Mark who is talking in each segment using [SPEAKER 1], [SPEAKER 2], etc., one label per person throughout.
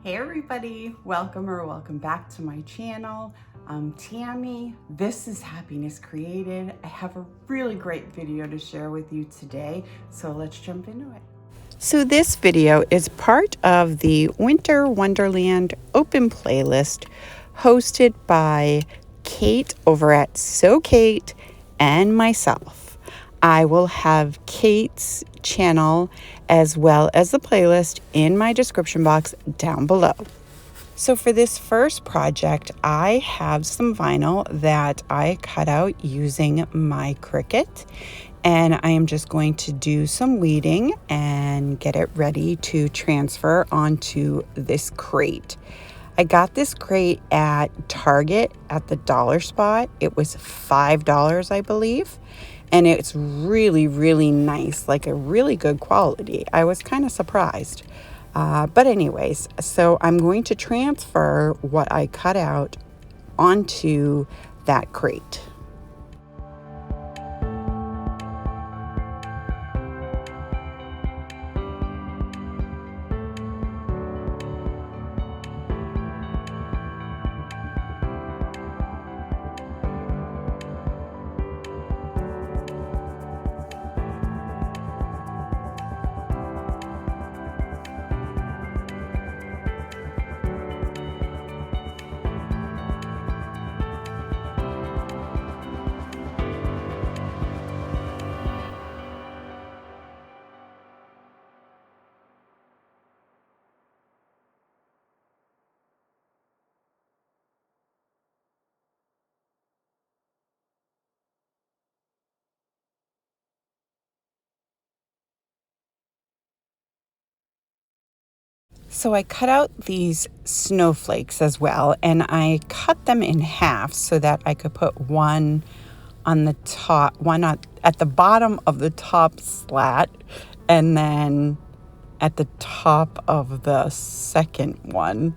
[SPEAKER 1] Hey everybody, welcome back to my channel. I'm Tammy. This is Happiness Created. I have a really great video to share with you today, so let's jump into it. So this video is part of the Winter Wonderland open playlist hosted by Kate over at So Kate and myself. I will have Kate's channel as well as the playlist in my description box down below. So for this first project, I have some vinyl that I cut out using my Cricut, and I am just going to do some weeding and get it ready to transfer onto this crate. I got this crate at Target at the dollar spot. It was $5, I believe. And it's really, really nice, like a really good quality. I was kind of surprised. But anyways, so I'm going to transfer what I cut out onto that crate. So I cut out these snowflakes as well, and I cut them in half so that I could put one on the top, one at the bottom of the top slat, and then at the top of the second one.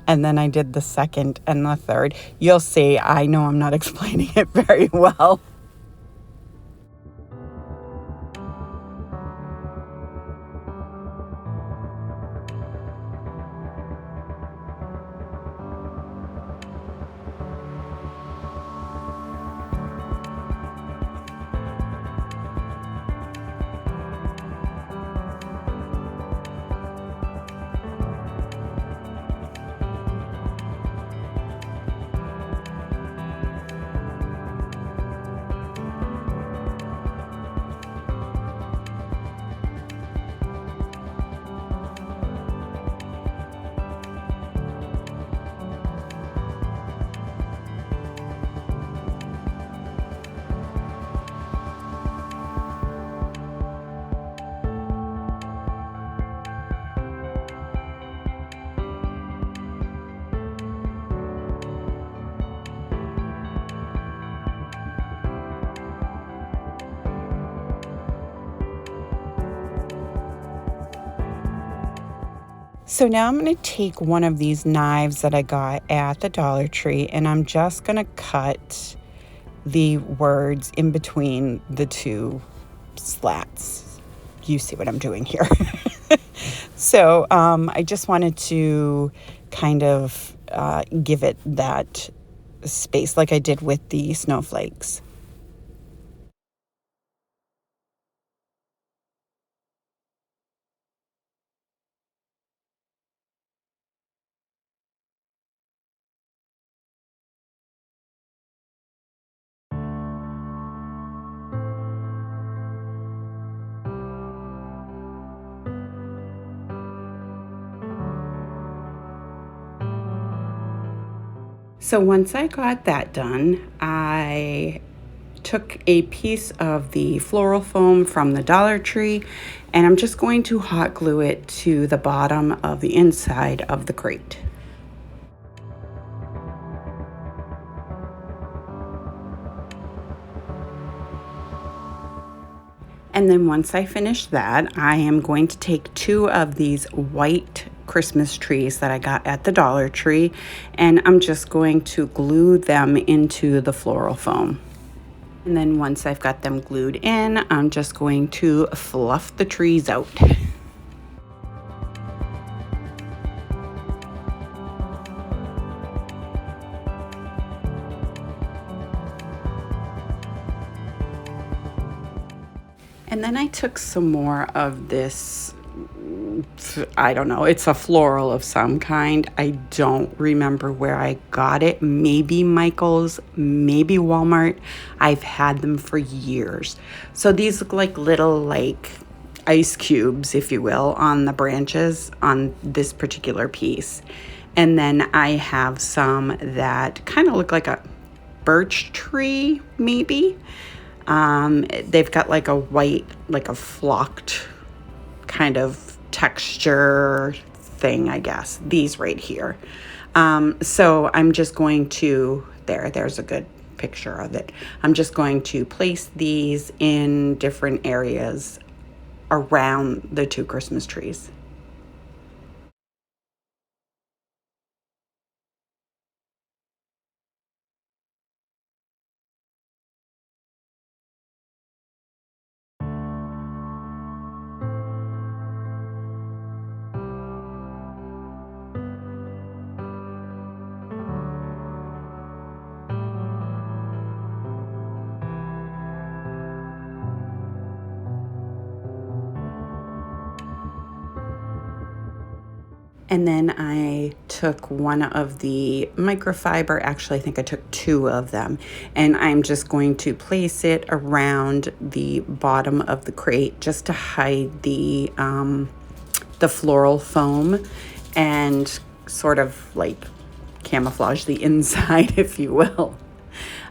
[SPEAKER 1] And then I did the second and the third. You'll see, I know I'm not explaining it very well. So now I'm going to take one of these knives that I got at the Dollar Tree, and I'm just going to cut the words in between the two slats. You see what I'm doing here. So I just wanted to kind of give it that space like I did with the snowflakes. So once I got that done, I took a piece of the floral foam from the Dollar Tree, and I'm just going to hot glue it to the bottom of the inside of the crate. And then once I finish that, I am going to take two of these white Christmas trees that I got at the Dollar Tree, and I'm just going to glue them into the floral foam. And then once I've got them glued in, I'm just going to fluff the trees out. And then I took some more of this, I don't know, it's a floral of some kind. I don't remember where I got it. Maybe Michael's, maybe Walmart. I've had them for years. So these look like little like ice cubes, if you will, on the branches on this particular piece. And then I have some that kind of look like a birch tree, maybe. They've got like a white, like a flocked kind of texture thing, I guess. These right here. So I'm just going to, there's a good picture of it. I'm just going to place these in different areas around the two Christmas trees. And then I took one of the microfiber, actually I think I took two of them, and I'm just going to place it around the bottom of the crate just to hide the floral foam and sort of like camouflage the inside, if you will.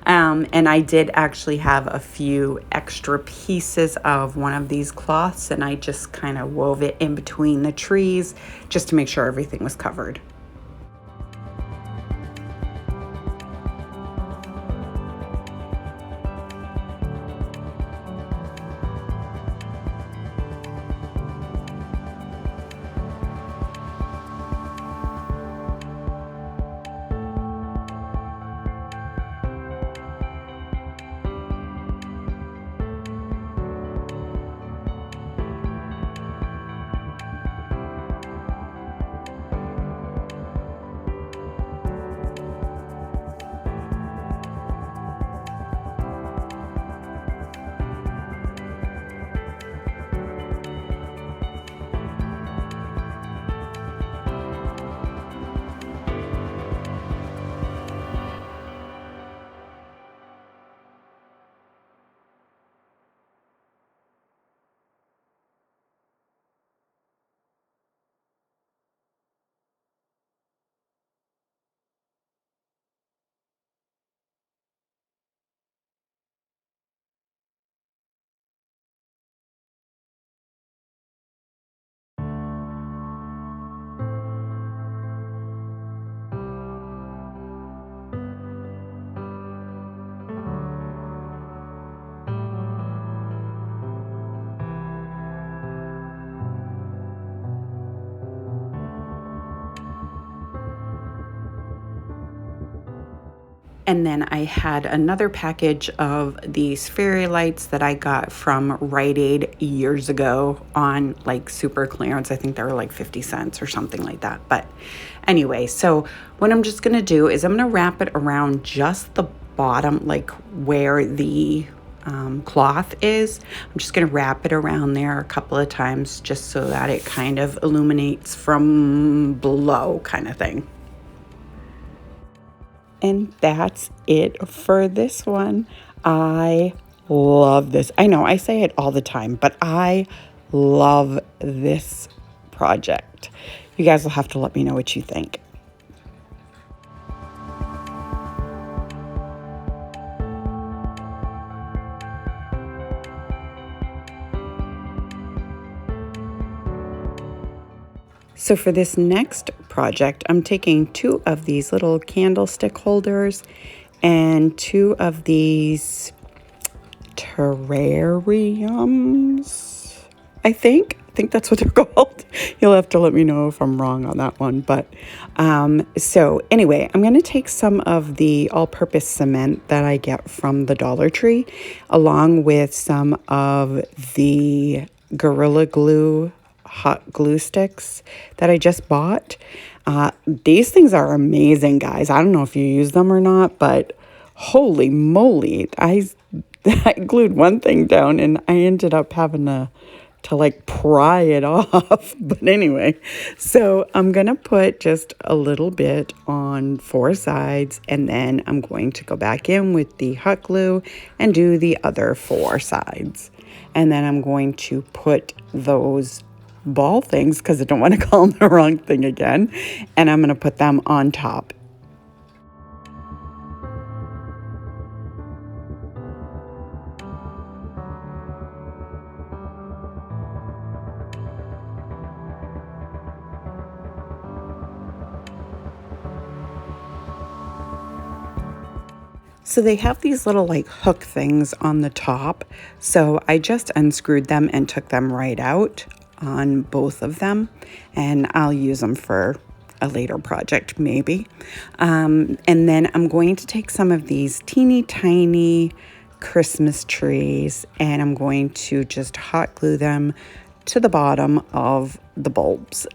[SPEAKER 1] And I did actually have a few extra pieces of one of these cloths, and I just kind of wove it in between the trees just to make sure everything was covered. And then I had another package of these fairy lights that I got from Rite Aid years ago on like super clearance. I think they were like 50 cents or something like that. But anyway, so what I'm just going to do is I'm going to wrap it around just the bottom, like where the cloth is. I'm just going to wrap it around there a couple of times just so that it kind of illuminates from below, kind of thing. And that's it for this one. I love this. I know I say it all the time, but I love this project. You guys will have to let me know what you think. So for this next project, I'm taking two of these little candlestick holders and two of these terrariums, I think that's what they're called. You'll have to let me know if I'm wrong on that one. But so anyway, I'm going to take some of the all-purpose cement that I get from the Dollar Tree, along with some of the Gorilla Glue hot glue sticks that I just bought. These things are amazing, guys. I don't know if you use them or not, but holy moly, I glued one thing down and I ended up having to like pry it off. But anyway, so I'm going to put just a little bit on 4 sides, and then I'm going to go back in with the hot glue and do the other 4 sides. And then I'm going to put those ball things, because I don't want to call them the wrong thing again, and I'm going to put them on top. So they have these little like hook things on the top. So I just unscrewed them and took them right out on both of them. And I'll use them for a later project maybe. And then I'm going to take some of these teeny tiny Christmas trees and I'm going to just hot glue them to the bottom of the bulbs.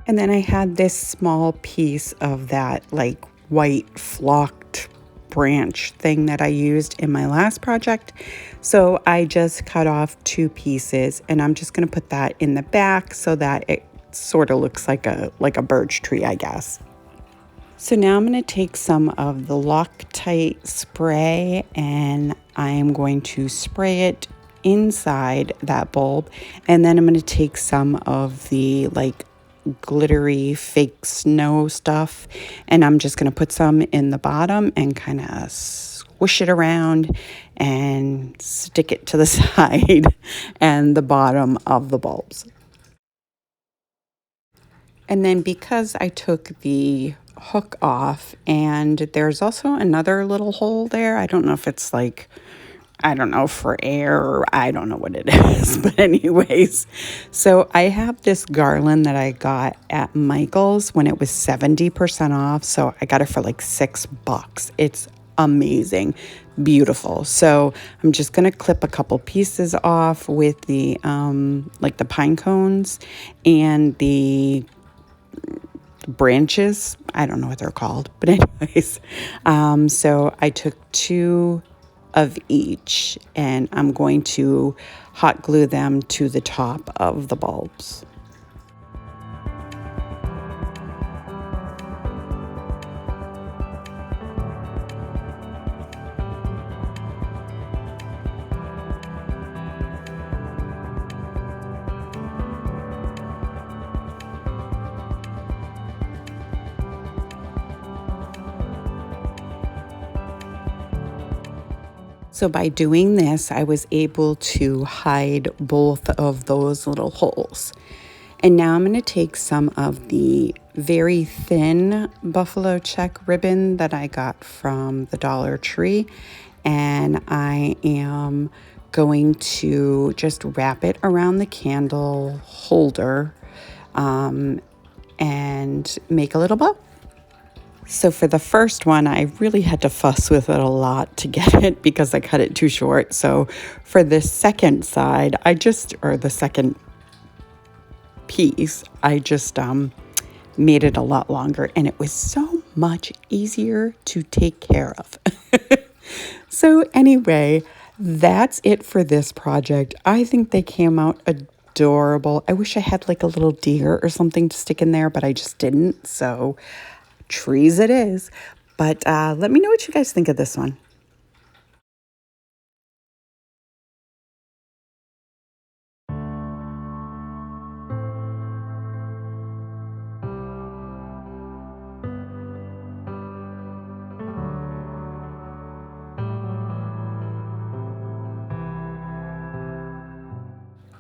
[SPEAKER 1] And then I had this small piece of that like white flocked branch thing that I used in my last project. So I just cut off 2 pieces and I'm just going to put that in the back so that it sort of looks like a birch tree, I guess. So now I'm going to take some of the Loctite spray and I am going to spray it inside that bulb. And then I'm going to take some of the like glittery fake snow stuff and I'm just going to put some in the bottom and kind of squish it around and stick it to the side and the bottom of the bulbs. And then because I took the hook off and there's also another little hole there, I don't know if it's like, I don't know, for air or I don't know what it is. But anyways, so I have this garland that I got at Michael's when it was 70% off. So I got it for like $6. It's amazing, beautiful. So I'm just going to clip a couple pieces off with the like the pine cones and the branches. I don't know what they're called, but anyways, so I took 2 of each and I'm going to hot glue them to the top of the bulbs. So by doing this, I was able to hide both of those little holes. And now I'm going to take some of the very thin buffalo check ribbon that I got from the Dollar Tree. And I am going to just wrap it around the candle holder and make a little bow. So for the first one, I really had to fuss with it a lot to get it because I cut it too short. So for the second side, or the second piece, I just made it a lot longer and it was so much easier to take care of. So anyway, that's it for this project. I think they came out adorable. I wish I had like a little deer or something to stick in there, but I just didn't. So trees it is. But let me know what you guys think of this one.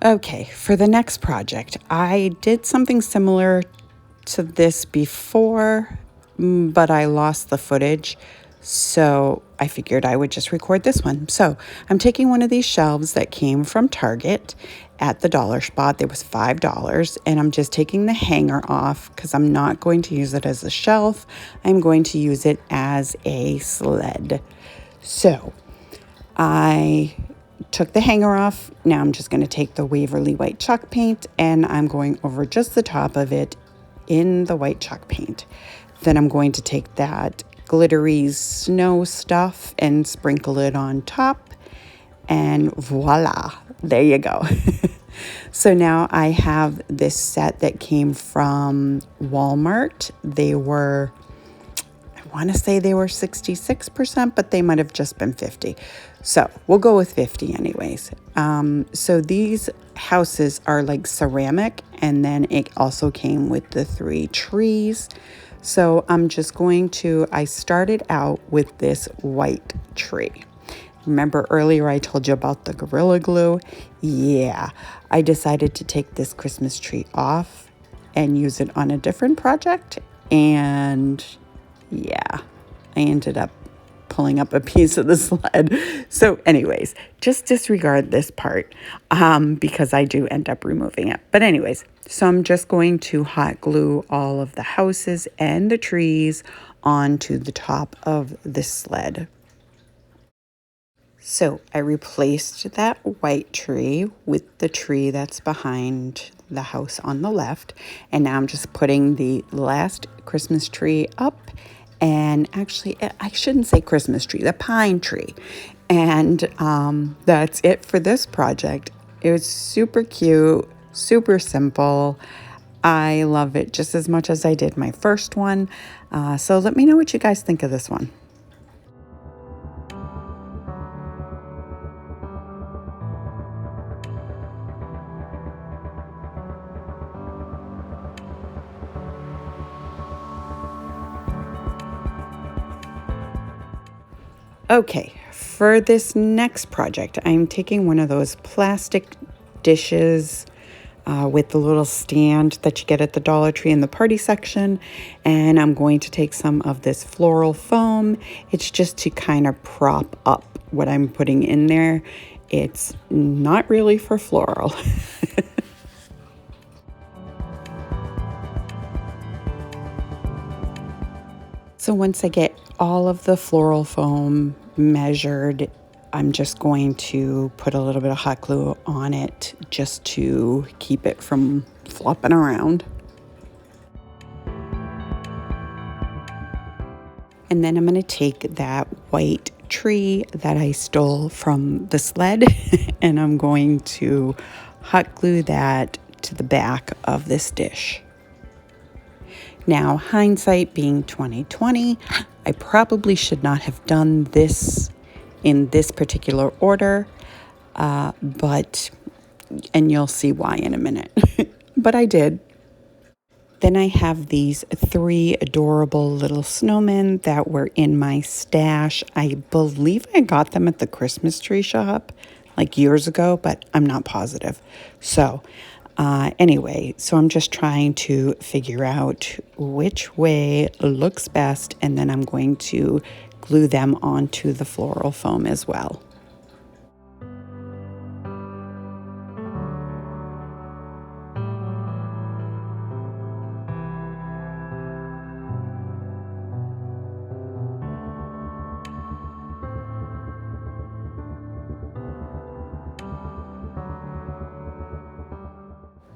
[SPEAKER 1] Okay, for the next project, I did something similar to this before, but I lost the footage. So I figured I would just record this one. So I'm taking one of these shelves that came from Target at the dollar spot. It was $5. And I'm just taking the hanger off because I'm not going to use it as a shelf. I'm going to use it as a sled. So I took the hanger off. Now I'm just going to take the Waverly white chalk paint and I'm going over just the top of it in the white chalk paint. Then I'm going to take that glittery snow stuff and sprinkle it on top, and voila, there you go. So now I have this set that came from Walmart. They were, I want to say they were 66%, but they might have just been 50. So we'll go with 50 anyways. So these houses are like ceramic, and then it also came with the 3 trees. So I'm just going to, I started out with this white tree. Remember earlier I told you about the Gorilla Glue? Yeah, I decided to take this Christmas tree off and use it on a different project. And yeah, I ended up pulling up a piece of the sled. So anyways, just disregard this part because I do end up removing it. But anyways, so I'm just going to hot glue all of the houses and the trees onto the top of this sled. So I replaced that white tree with the tree that's behind the house on the left. And now I'm just putting the last Christmas tree up. And actually, I shouldn't say Christmas tree, the pine tree. And that's it for this project. It was super cute, super simple. I love it just as much as I did my first one. So let me know what you guys think of this one. Okay, for this next project, I'm taking one of those plastic dishes with the little stand that you get at the Dollar Tree in the party section, and I'm going to take some of this floral foam. It's just to kind of prop up what I'm putting in there. It's not really for floral. So once I get all of the floral foam measured, I'm just going to put a little bit of hot glue on it just to keep it from flopping around. And then I'm going to take that white tree that I stole from the sled and I'm going to hot glue that to the back of this dish. Now, hindsight being 2020, I probably should not have done this in this particular order, and you'll see why in a minute, but I did. Then I have these 3 adorable little snowmen that were in my stash. I believe I got them at the Christmas tree shop like years ago, but I'm not positive. So anyway, so I'm just trying to figure out which way looks best, and then I'm going to glue them onto the floral foam as well.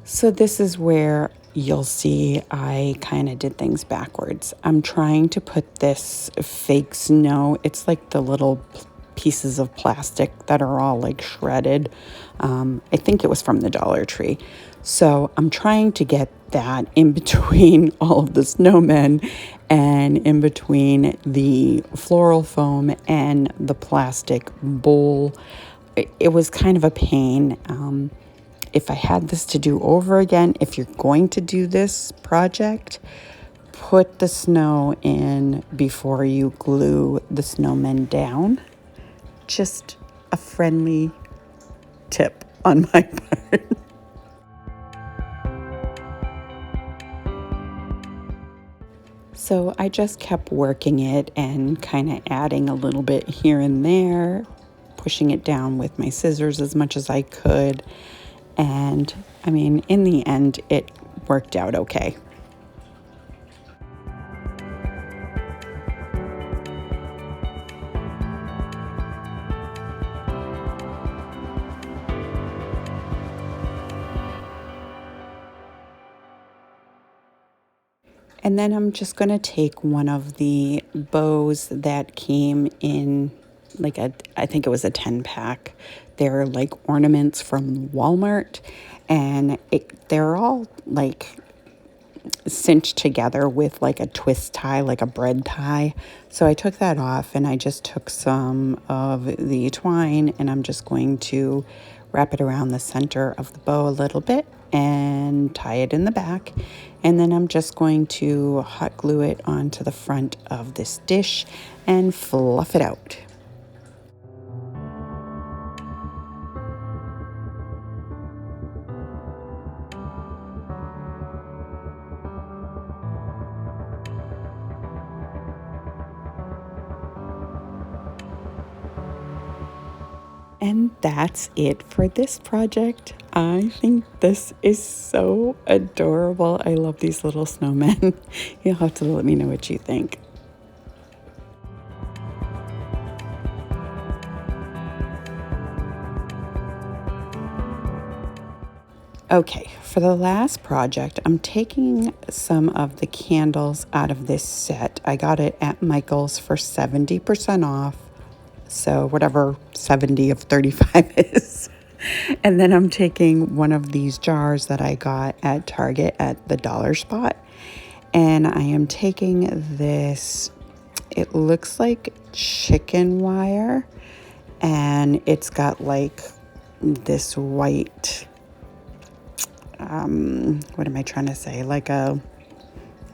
[SPEAKER 1] So this is where you'll see I kind of did things backwards. I'm trying to put this fake snow. It's like the little pieces of plastic that are all like shredded. I think it was from the Dollar Tree. So I'm trying to get that in between all of the snowmen and in between the floral foam and the plastic bowl. It was kind of a pain. If I had this to do over again, if you're going to do this project, put the snow in before you glue the snowmen down. Just a friendly tip on my part. So I just kept working it and kind of adding a little bit here and there, pushing it down with my scissors as much as I could. And I mean, in the end, it worked out okay. And then I'm just going to take one of the bows that came in like I think it was a 10 pack. They're like ornaments from Walmart, and they're all like cinched together with like a twist tie, like a bread tie. So I took that off and I just took some of the twine and I'm just going to wrap it around the center of the bow a little bit and tie it in the back. And then I'm just going to hot glue it onto the front of this dish and fluff it out. And that's it for this project. I think this is so adorable. I love these little snowmen. You'll have to let me know what you think. Okay, for the last project, I'm taking some of the candles out of this set. I got it at Michael's for 70% off. So whatever 70 of 35 is. And then I'm taking one of these jars that I got at Target at the dollar spot. And I am taking this, it looks like chicken wire. And it's got like this white, what am I trying to say? Like a,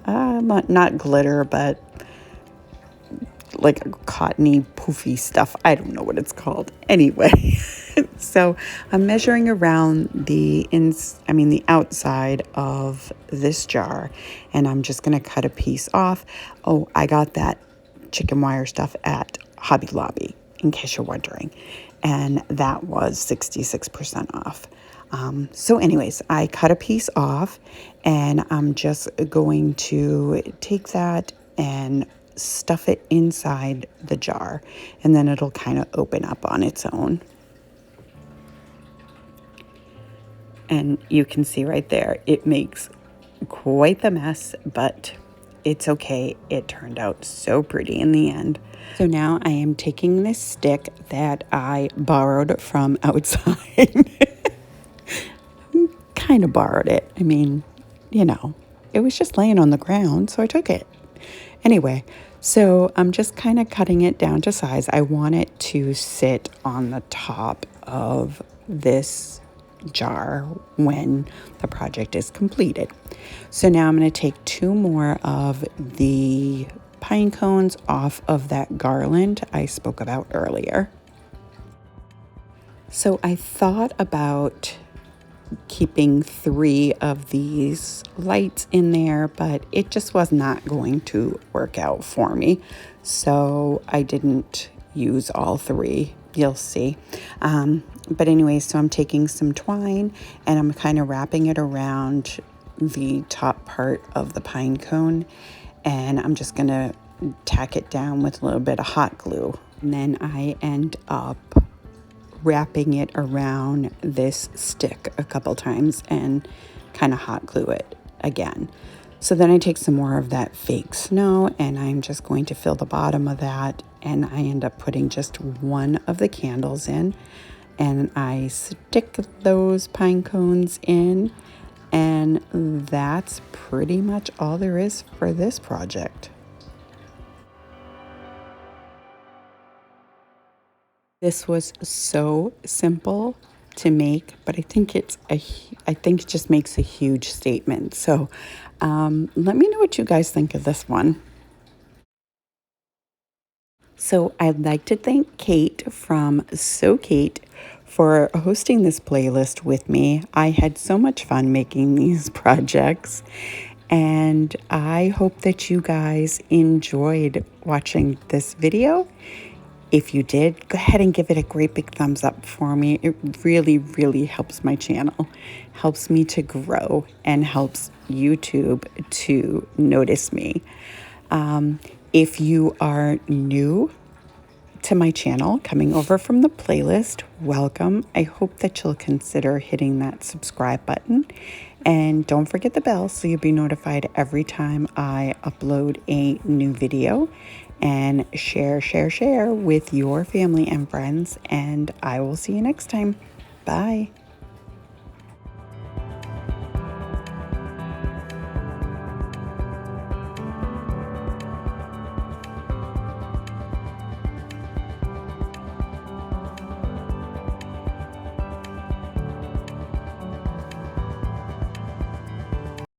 [SPEAKER 1] not glitter, but like a cottony poofy stuff. I don't know what it's called. Anyway, so I'm measuring around the outside of this jar, and I'm just going to cut a piece off. Oh, I got that chicken wire stuff at Hobby Lobby, in case you're wondering, and that was 66% off. So anyways, I cut a piece off, and I'm just going to take that and stuff it inside the jar, and then it'll kind of open up on its own. And you can see right there, it makes quite the mess, but it's okay. It turned out so pretty in the end. So now I am taking this stick that I borrowed from outside. Kind of borrowed it. I mean, it was just laying on the ground, so I took it. Anyway, so I'm just kind of cutting it down to size. I want it to sit on the top of this jar when the project is completed. So now I'm going to take 2 more of the pine cones off of that garland I spoke about earlier. So I thought about keeping 3 of these lights in there, but it just was not going to work out for me. So I didn't use all 3. You'll see. But anyway, so I'm taking some twine and I'm kind of wrapping it around the top part of the pine cone. And I'm just going to tack it down with a little bit of hot glue. And then I end up wrapping it around this stick a couple times and kind of hot glue it again. So then I take some more of that fake snow and I'm just going to fill the bottom of that, and I end up putting just 1 of the candles in, and I stick those pine cones in, and that's pretty much all there is for this project. This was so simple to make, but I think it just makes a huge statement. So let me know what you guys think of this one. So I'd like to thank Kate from So Kate for hosting this playlist with me. I had so much fun making these projects, and I hope that you guys enjoyed watching this video. If you did, go ahead and give it a great big thumbs up for me. It really, really helps my channel, helps me to grow, and helps YouTube to notice me. If you are new to my channel, coming over from the playlist, welcome. I hope that you'll consider hitting that subscribe button And don't forget the bell so you'll be notified every time I upload a new video. And share with your family and friends. And I will see you next time. Bye.